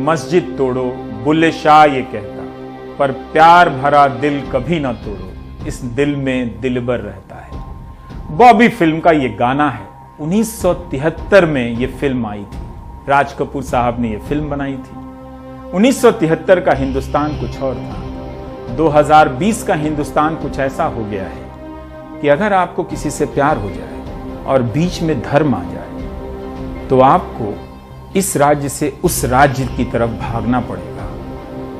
मस्जिद तोड़ो बुल्ले शाह ये कहता, पर प्यार भरा दिल कभी ना तोड़ो, इस दिल में दिलबर रहता है। बॉबी फिल्म का ये गाना है। 1973 में ये फिल्म आई थी। राज कपूर साहब ने ये फिल्म बनाई थी। 1973 का हिंदुस्तान कुछ और था। 2020 का हिंदुस्तान कुछ ऐसा हो गया है कि अगर आपको किसी से प्यार हो जाए और बीच में धर्म आ जाए तो आपको इस राज्य से उस राज्य की तरफ भागना पड़ेगा।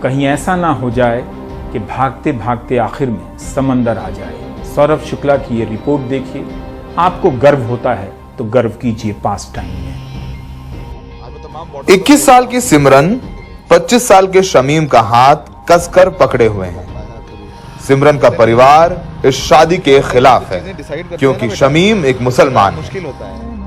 कहीं ऐसा ना हो जाए कि भागते भागते आखिर में समंदर आ जाए। सौरभ शुक्ला की ये रिपोर्ट देखिए। आपको गर्व होता है तो गर्व कीजिए पास्ट टाइम में। 21 साल की सिमरन 25 साल के शमीम का हाथ कसकर पकड़े हुए हैं। सिमरन का परिवार इस शादी के खिलाफ है क्योंकि शमीम एक मुसलमान है।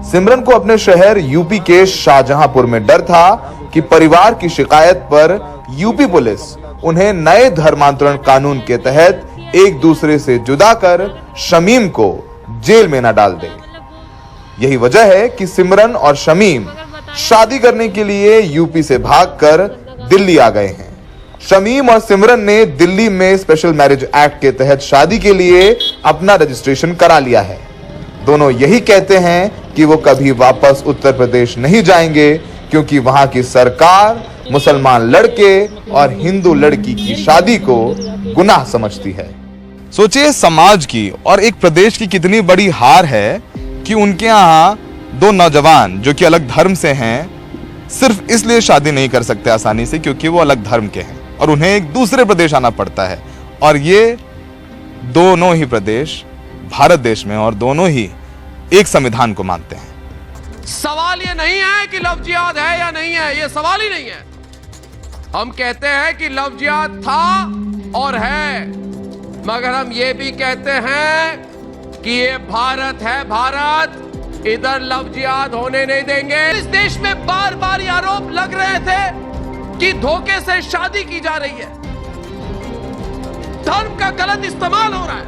सिमरन को अपने शहर यूपी के शाहजहांपुर में डर था कि परिवार की शिकायत पर यूपी पुलिस उन्हें नए धर्मांतरण कानून के तहत एक दूसरे से जुदा कर शमीम को जेल में न डाल दे। यही वजह है कि सिमरन और शमीम शादी करने के लिए यूपी से भागकर दिल्ली आ गए हैं। शमीम और सिमरन ने दिल्ली में स्पेशल मैरिज एक्ट के तहत शादी के लिए अपना रजिस्ट्रेशन करा लिया है। दोनों यही कहते हैं कि वो कभी वापस उत्तर प्रदेश नहीं जाएंगे क्योंकि वहां की सरकार मुसलमान लड़के और हिंदू लड़की की शादी को गुनाह समझती है। सोचिए समाज की और एक प्रदेश की कितनी बड़ी हार है कि उनके यहाँ दो नौजवान जो कि अलग धर्म से हैं सिर्फ इसलिए शादी नहीं कर सकते आसानी से क्योंकि वो अलग धर्म के हैं और उन्हें एक दूसरे प्रदेश आना पड़ता है। और ये दोनों ही प्रदेश भारत देश में और दोनों ही एक संविधान को मानते हैं। सवाल ये नहीं है कि लव जिहाद है या नहीं है, ये सवाल ही नहीं है। हम कहते हैं कि लव जिहाद था और है, मगर हम ये भी कहते हैं कि ये भारत है, भारत इधर लव जिहाद होने नहीं देंगे। इस देश में बार बार ये आरोप लग रहे थे कि धोखे से शादी की जा रही है, धर्म का गलत इस्तेमाल हो रहा है,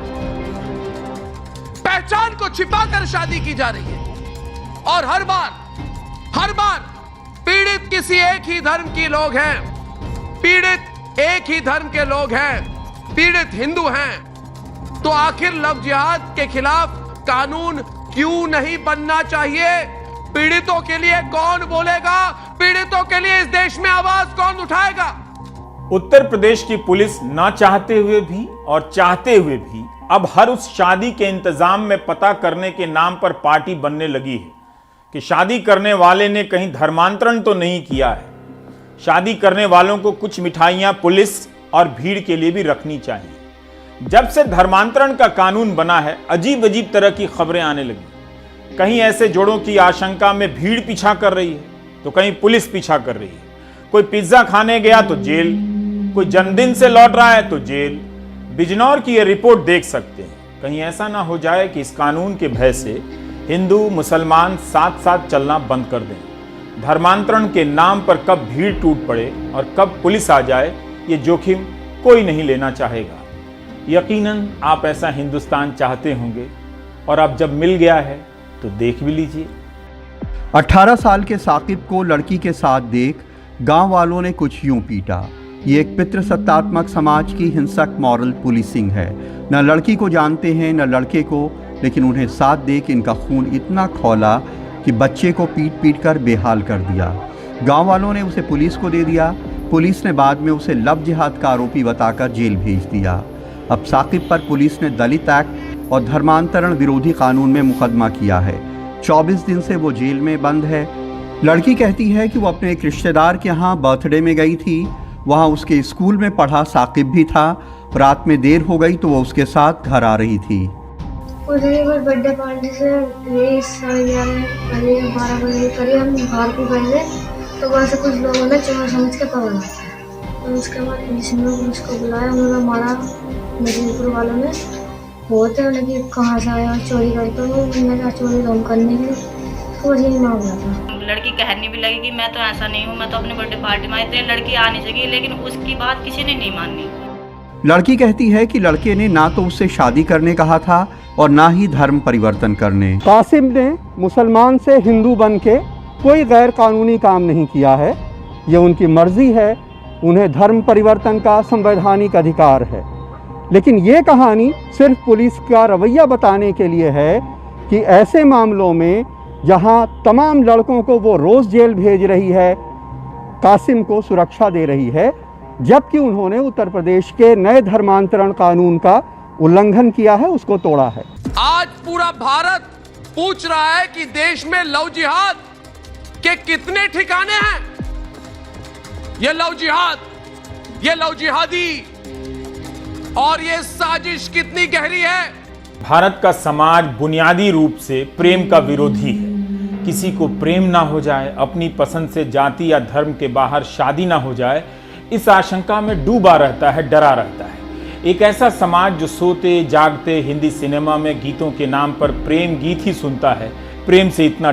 पहचान को छिपाकर शादी की जा रही है और हर बार पीड़ित किसी एक ही धर्म के लोग हैं, पीड़ित एक ही धर्म के लोग हैं, पीड़ित हिंदू हैं। तो आखिर लव जिहाद के खिलाफ कानून क्यों नहीं बनना चाहिए? पीड़ितों के लिए कौन बोलेगा? पीड़ितों के लिए इस देश में आवाज कौन उठाएगा? उत्तर प्रदेश की पुलिस ना चाहते हुए भी और चाहते हुए भी अब हर उस शादी के इंतजाम में पता करने के नाम पर पार्टी बनने लगी है कि शादी करने वाले ने कहीं धर्मांतरण तो नहीं किया है। शादी करने वालों को कुछ मिठाइयां पुलिस और भीड़ के लिए भी रखनी चाहिए। जब से धर्मांतरण का कानून बना है अजीब अजीब तरह की खबरें आने लगी। कहीं ऐसे जोड़ों की आशंका में भीड़ पीछा कर रही है तो कहीं पुलिस पीछा कर रही है। कोई पिज्जा खाने गया तो जेल, कोई जन्मदिन से लौट रहा है तो जेल। बिजनौर की ये रिपोर्ट देख सकते हैं। कहीं ऐसा ना हो जाए कि इस कानून के भय से हिंदू मुसलमान साथ साथ चलना बंद कर दें। धर्मांतरण के नाम पर कब भीड़ टूट पड़े और कब पुलिस आ जाए, ये जोखिम कोई नहीं लेना चाहेगा। यकीनन आप ऐसा हिंदुस्तान चाहते होंगे और अब जब मिल गया है तो देख भी लीजिए। 18 साल के साकिब को लड़की के साथ देख गांव वालों ने कुछ यूं पीटा। ये एक पितृसत्तात्मक समाज की हिंसक मॉरल पुलिसिंग है। न लड़की को जानते हैं न लड़के को, लेकिन उन्हें साथ देख इनका खून इतना खौला कि बच्चे को पीट पीट कर बेहाल कर दिया। गांव वालों ने उसे पुलिस को दे दिया। पुलिस ने बाद में उसे लव जिहाद का आरोपी बताकर जेल भेज दिया। अब साकिब पर पुलिस ने दलित एक्ट और धर्मांतरण विरोधी कानून में मुकदमा किया है। 24 दिन से वो जेल में बंद है। लड़की कहती है कि वो अपने एक रिश्तेदार के यहाँ बर्थडे में गई थी। वहाँ उसके स्कूल में पढ़ा साकिब भी था। रात में देर हो गई तो वो उसके साथ घर आ रही थी। बर्थडे पार्टी से 12 बजे करीब हम बाहर को गए थे तो वहाँ से कुछ लोगों ने चोर समझ के पकड़ा। तो उसके बाद जिसने उसको बुलाया उन्होंने मारा। मजदूर वालों ने होते उन्हें कहाँ से आया चोरी करते हो, मैंने कहा चोरी तो हम करने के तो वही मार दिया था। लड़की कहने भी लगी कि मैं तो ऐसा नहीं हूँ, मैं तो अपने बर्थडे पार्टी में इतनी लड़की आ नहीं सकी, लेकिन उसकी बात किसी ने नहीं मानी। लड़की कहती है कि लड़के ने ना तो उससे शादी करने कहा था और ना ही धर्म परिवर्तन करने। कासिम ने मुसलमान से हिंदू बन के कोई गैर कानूनी काम नहीं किया है। ये उनकी मर्जी है, उन्हें धर्म परिवर्तन का संवैधानिक अधिकार है। लेकिन ये कहानी सिर्फ पुलिस का रवैया बताने के लिए है कि ऐसे मामलों में जहां तमाम लड़कों को वो रोज़ जेल भेज रही है, कासिम को सुरक्षा दे रही है, जबकि उन्होंने उत्तर प्रदेश के नए धर्मांतरण कानून का उल्लंघन किया है, उसको तोड़ा है। आज पूरा भारत पूछ रहा है कि देश में लव जिहाद के कितने ठिकाने हैं। ये लव जिहाद, ये लव जिहादी और ये साजिश कितनी गहरी है। भारत का समाज बुनियादी रूप से प्रेम का विरोधी है। किसी को प्रेम ना हो जाए, अपनी पसंद से जाति या धर्म के बाहर शादी ना हो जाए, इस आशंका में डूबा रहता है, डरा रहता है। एक ऐसा समाज जो सोते जागते हिंदी सिनेमा में गीतों के नाम पर प्रेम गीत ही सुनता है, प्रेम से इतना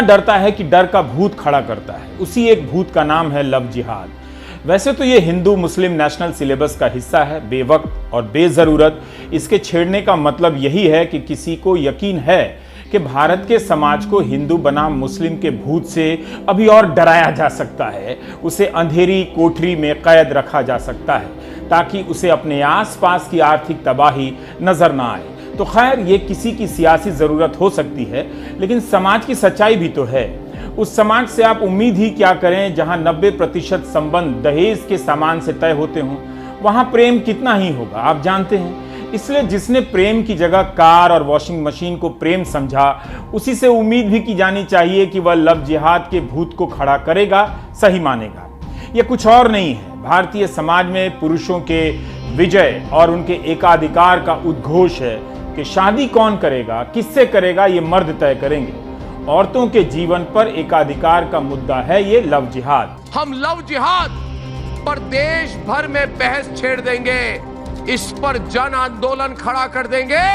डरता है कि डर का भूत खड़ा करता है। उसी एक भूत का नाम है लव जिहाद। वैसे तो ये हिंदू मुस्लिम नेशनल सिलेबस का हिस्सा है। बेवक्त और बेजरूरत इसके छेड़ने का मतलब यही है कि किसी को यकीन है कि भारत के समाज को हिंदू बनाम मुस्लिम के भूत से अभी और डराया जा सकता है, उसे अंधेरी कोठरी में कैद रखा जा सकता है ताकि उसे अपने आसपास की आर्थिक तबाही नजर ना आए। तो खैर, ये किसी की सियासी जरूरत हो सकती है, लेकिन समाज की सच्चाई भी तो है। उस समाज से आप उम्मीद ही क्या करें जहां 90% संबंध दहेज के सामान से तय होते हों। वहां प्रेम कितना ही होगा आप जानते हैं। इसलिए जिसने प्रेम की जगह कार और वॉशिंग मशीन को प्रेम समझा, उसी से उम्मीद भी की जानी चाहिए कि वह लव जिहाद के भूत को खड़ा करेगा, सही मानेगा। यह कुछ और नहीं है, भारतीय समाज में पुरुषों के विजय और उनके एकाधिकार का उद्घोष है कि शादी कौन करेगा, किससे करेगा, ये मर्द तय करेंगे। औरतों के जीवन पर एकाधिकार का मुद्दा है ये लव जिहाद। हम लव जिहाद पर देश भर में बहस छेड़ देंगे, इस पर जन आंदोलन खड़ा कर देंगे।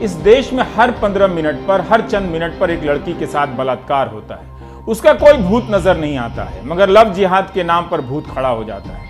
इस देश में हर 15 मिनट पर, हर चंद मिनट पर एक लड़की के साथ बलात्कार होता है। उसका कोई भूत नजर नहीं आता है, मगर लव जिहाद के नाम पर भूत खड़ा हो जाता है।